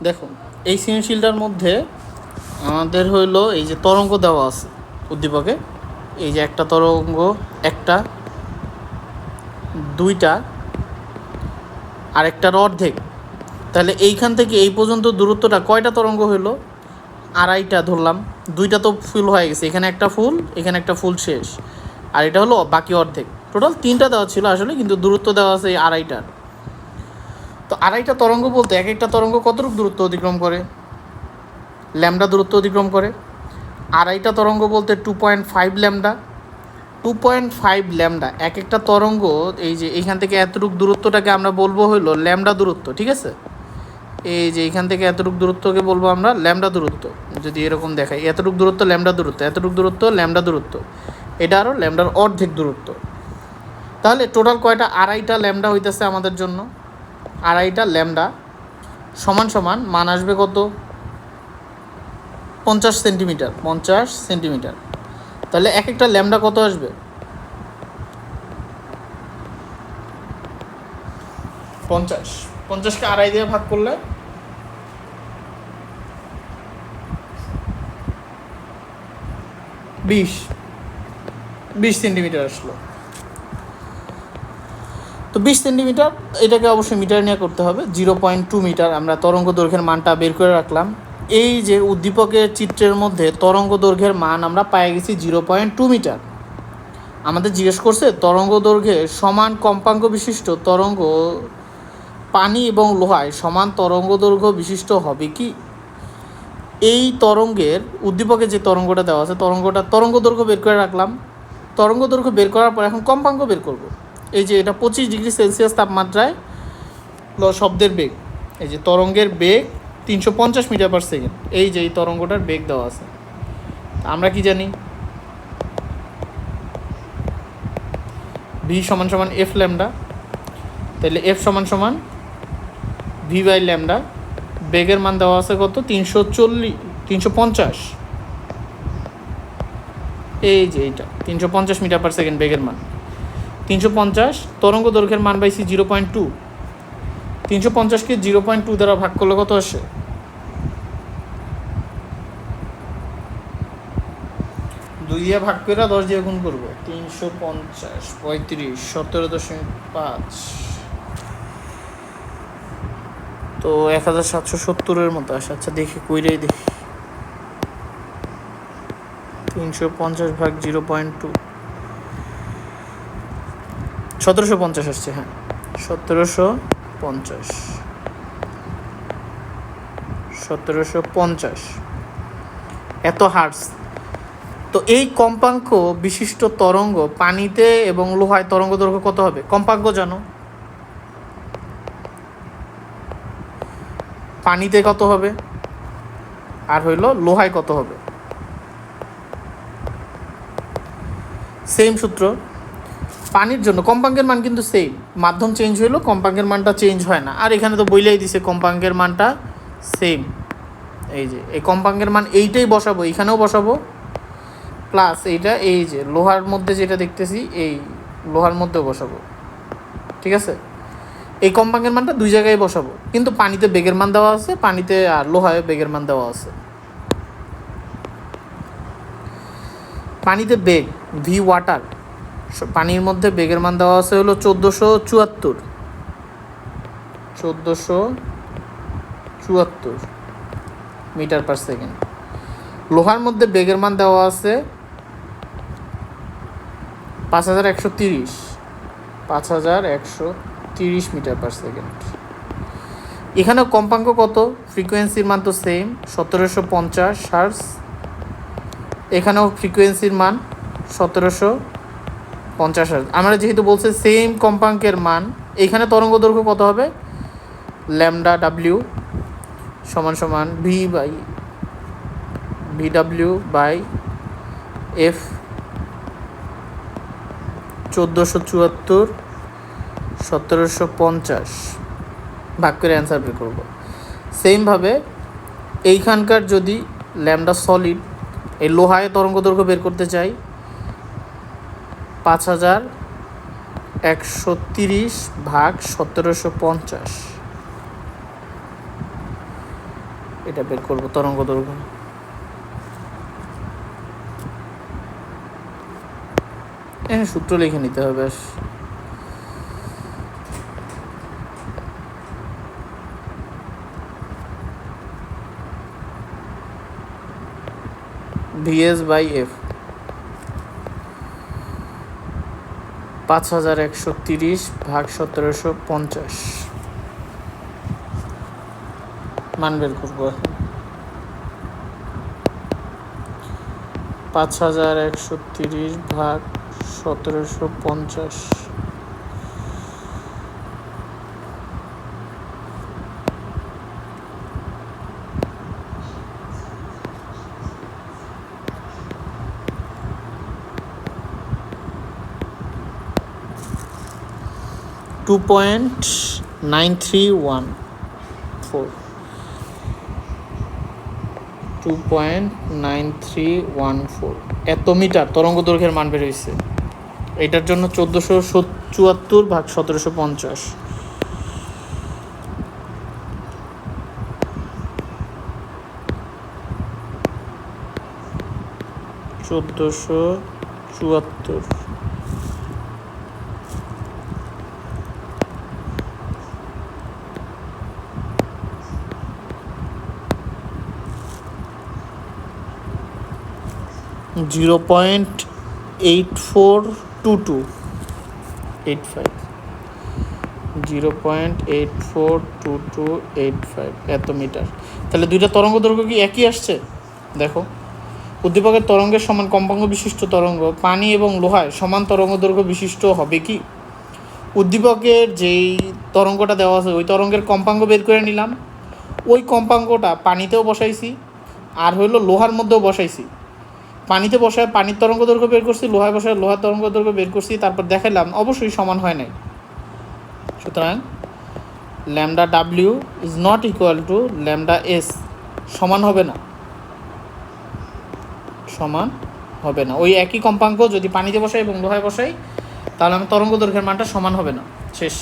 দেখুন এই সৃজনশীলটার মধ্যে আমাদের হইলো এই যে তরঙ্গ দেওয়া আছে উদ্দীপকে, এই যে একটা তরঙ্গ, একটা, দুইটা, আরেকটার অর্ধেক। তাহলে এইখান থেকে এই পর্যন্ত দূরত্বটা কয়টা তরঙ্গ হইলো? আড়াইটা ধরলাম, দুইটা তো ফুল হয়ে গেছে, এখানে একটা ফুল, এখানে একটা ফুল শেষ, আর এটা হলো বাকি অর্ধেক। টোটাল তিনটা দেওয়া ছিল আসলে, কিন্তু দূরত্ব দেওয়া আছে এই আড়াইটার। তো আড়াইটা তরঙ্গ বলতে এক একটা তরঙ্গ কতটুকু দূরত্ব অতিক্রম করে? ল্যামডা দূরত্ব অতিক্রম করে। আড়াইটা তরঙ্গ বলতে 2.5 ল্যামডা। 2.5 ল্যামডা এক একটা তরঙ্গ। এই যে এইখান থেকে এতটুকু দূরত্বটাকে আমরা বলবো হইলো ল্যামডা দূরত্ব, ঠিক আছে? এই যে এইখান থেকে এতটুকু দূরত্বকে বলবো আমরা ল্যামডা দূরত্ব। যদি এরকম দেখাই, এতটুকু দূরত্ব ল্যামডা দূরত্ব, এতটুকু দূরত্ব ল্যামডা দূরত্ব, এটা আরও ল্যামডার অর্ধেক দূরত্ব। তাহলে টোটাল কয়টা? আড়াইটা ল্যামডা হইতেছে আমাদের জন্য। আড়াইটা ল্যামডা সমান সমান মান আসবে কত? 50 সেন্টিমিটার। 50 সেন্টিমিটার। তাহলে এক একটা ল্যামডা কত আসবে? 50। 50কে আড়াই দিয়ে ভাগ করলে 20 সেন্টিমিটার আসলো। তো 20 সেন্টিমিটার, এটাকে অবশ্যই মিটার নিয়ে করতে হবে। 0.2 মিটার আমরা তরঙ্গ দৈর্ঘ্যের মানটা বের করে রাখলাম। এই যে উদ্দীপকের চিত্রের মধ্যে তরঙ্গ দৈর্ঘ্যের মান আমরা পেয়ে গেছি 0.2 মিটার। আমাদের জিজ্ঞেস করছে তরঙ্গ দৈর্ঘ্যে সমান কম্পাঙ্ক বিশিষ্ট তরঙ্গ পানি এবং লোহায় সমান তরঙ্গ দৈর্ঘ্য বিশিষ্ট হবে কি? এই তরঙ্গের উদ্দীপকে যে তরঙ্গটা দেওয়া আছে, তরঙ্গ দৈর্ঘ্য বের করে রাখলাম। তরঙ্গ দৈর্ঘ্য বের করার পর এখন কম্পাঙ্ক বের করব। এই যে এটা 25 ডিগ্রি সেলসিয়াস তাপমাত্রায় শব্দের বেগ, এই যে তরঙ্গের বেগ 350 মিটার পার সেকেন্ড। এই যে এই তরঙ্গটার বেগ দেওয়া আছে, আমরা কি জানি? ভি সমান সমান এফ ল্যামডা। তাহলে এফ সমান সমান ভি বাই ল্যামডা। বেগের মান দেওয়া আছে কত? 350। এই যে এইটা 350 মিটার পার সেকেন্ড বেগের মান। 350 তরঙ্গ দৈর্ঘ্যের মান পাইছি 0.2। 350কে 0.2 দ্বারা ভাগ করলে কত আসে? 2 দিয়ে ভাগ করে 10 দিয়ে গুণ করবো। 350, 35, 17.5, তো 1770 মতো আসে। আচ্ছা দেখি কইরেই দেখি। 350 ভাগ 0.2, 1750 আসছে। হ্যাঁ, 1750 এত হার্টজ। তো এই কম্পাঙ্ক বিশিষ্ট তরঙ্গ পানিতে এবং লোহায় তরঙ্গ দৈর্ঘ্য কত হবে? কম্পাঙ্ক জানো? পানিতে কত হবে আর হইল লোহায় কত হবে? সেম সূত্র। পানির জন্য কম্পাঙ্কের মান কিন্তু সেম, মাধ্যম চেঞ্জ হইলো, কম্পাঙ্কের মানটা চেঞ্জ হয় না। আর এখানে তো বইলেই দিছে কম্পাঙ্কের মানটা সেম। এই যে এই কম্পাঙ্কের মান এইটাই বসাবো, এইখানেও বসাবো, প্লাস এইটা এই যে লোহার মধ্যে যেটা দেখতেছি এই লোহার মধ্যেও বসাবো, ঠিক আছে? এই কম্পাঙ্কের মানটা দুই জায়গায় বসাবো, কিন্তু পানিতে বেগের মান দেওয়া আছে, পানিতে আর লোহায় বেগের মান দেওয়া আছে। পানিতে বেগ ভি ওয়াটার, পানির মধ্যে বেগের মান দেওয়া আছে হলো 1474 মিটার পার সেকেন্ড। লোহার মধ্যে বেগের মান দেওয়া আছে 5130 মিটার পার সেকেন্ড। এখানেও কম্পাঙ্ক কত? ফ্রিকোয়েন্সির মান তো সেম, 1750 হার্টজ। এখানেও ফ্রিকোয়েন্সির মান 1750 হার্টজ। আমরা যেহেতু বলছে সেম কম্পাঙ্কের মান, এইখানে তরঙ্গ দৈর্ঘ্য কত হবে? ল্যামডা ডাব্লিউ সমান সমান ভি ডাব্লিউ বাই এফ 1474 1750 ভাগ করে অ্যান্সার বের করব। সেমভাবে এইখানকার যদি ল্যামডা সলিড, এই লোহায় তরঙ্গ দৈর্ঘ্য বের করতে চাই, 5130 ভাগ 1750, এটা বের করবো তরঙ্গ দৈর্ঘ্য। সূত্র লিখে নিতে হবে। VS বাই F 5130 ভাগ 1750 মান বের করবো। 5130 ভাগ 1750 2.9314 2.9314 এত মিটার তরঙ্গ দৈর্ঘ্যের মান বের হয়েছে। এটার জন্য 1474 ভাগ 1750 1474 0.842285 0.842285 এত মিটার। তাহলে দুইটা তরঙ্গ দৈর্ঘ্য কি একই আসছে? দেখো, উদ্দীপকের তরঙ্গের সমান কম্পাঙ্ক বিশিষ্ট তরঙ্গ পানি এবং লোহায় সমান তরঙ্গ দৈর্ঘ্য বিশিষ্ট হবে কি? উদ্দীপকের যেই তরঙ্গটা দেওয়া আছে ওই তরঙ্গের কম্পাঙ্ক বের করে নিলাম, ওই কম্পাঙ্কটা পানিতেও বসাইছি আর হইলো লোহার মধ্যেও বসাইছি। পানিতে বসায় পানির তরঙ্গ দৈর্ঘ্য বের করছি, লোহায় বসায় লোহার তরঙ্গ দৈর্ঘ্য বের করছি, তারপর দেখাইলাম অবশ্যই সমান হয় নাই। সুতরাং lambda W is not equal to lambda S, সমান হবে না, সমান হবে না। ওই একই কম্পাঙ্ক যদি পানিতে বসাই এবং লোহায় বসাই তাহলে আমার তরঙ্গ দৈর্ঘ্যের মানটা সমান হবে না। শেষ।